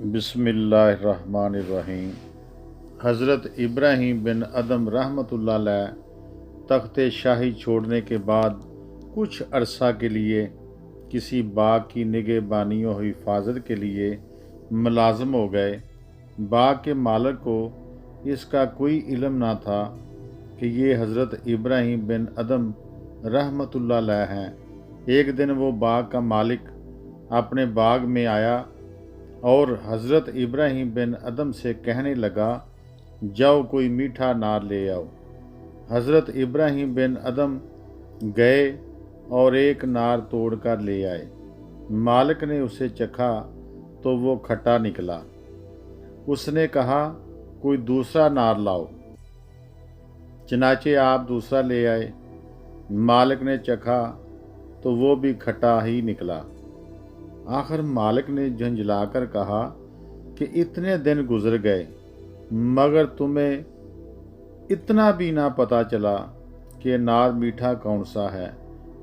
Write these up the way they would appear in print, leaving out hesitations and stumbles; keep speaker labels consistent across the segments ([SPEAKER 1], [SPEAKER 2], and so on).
[SPEAKER 1] बिस्मिल्लाहिर्रहमानिर्रहीम। हज़रत इब्राहीम बिन अदम रहमतुल्लाह अलैह तख्त शाही छोड़ने के बाद कुछ अरसा के लिए किसी बाग की निगहबानी और हिफाजत के लिए मुलाज़म हो गए। बाग के मालिक को इसका कोई इल्म ना था कि ये हज़रत इब्राहीम बिन अदम रहमतुल्लाह अलैह हैं। एक दिन वो बाग का मालिक अपने बाग में आया और हज़रत इब्राहीम बिन अदम से कहने लगा, जाओ कोई मीठा नार ले आओ। हज़रत इब्राहीम बिन अदम गए और एक नार तोड़ कर ले आए। मालिक ने उसे चखा तो वो खट्टा निकला। उसने कहा, कोई दूसरा नार लाओ। चनाचे आप दूसरा ले आए। मालिक ने चखा तो वो भी खट्टा ही निकला। आखिर मालिक ने झंझलाकर कहा कि इतने दिन गुजर गए मगर तुम्हें इतना भी ना पता चला कि अनार मीठा कौन सा है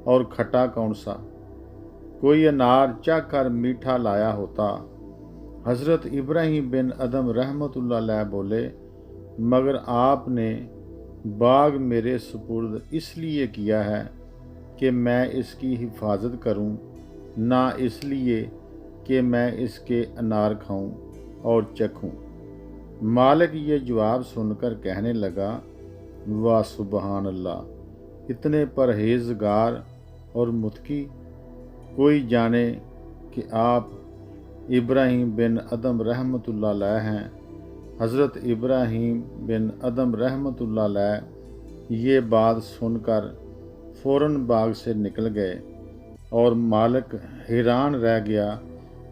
[SPEAKER 1] और खट्टा कौन सा। कोई अनार चख कर मीठा लाया होता। हज़रत इब्राहीम बिन अदम रहमतुल्लाह अलैह बोले, मगर आपने बाग मेरे सुपुर्द इसलिए किया है कि मैं इसकी हिफाजत करूं, ना इसलिए कि मैं इसके अनार खाऊं और चखूं। मालिक ये जवाब सुनकर कहने लगा, वाह सुबहान अल्लाह, इतने परहेज़गार और मुत्की। कोई जाने कि आप इब्राहीम बिन अदम रहमतुल्लाह अलैह हैं। हज़रत इब्राहीम बिन अदम रहमतुल्लाह अलैह ये बात सुनकर फ़ौरन बाग से निकल गए और मालिक हैरान रह गया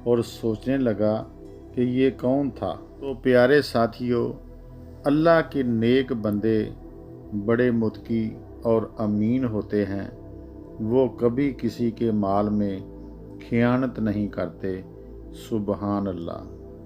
[SPEAKER 1] और सोचने लगा कि ये कौन था। तो प्यारे साथियों, अल्लाह के नेक बंदे बड़े मुत्की और अमीन होते हैं। वो कभी किसी के माल में खयानत नहीं करते। सुबहान अल्लाह।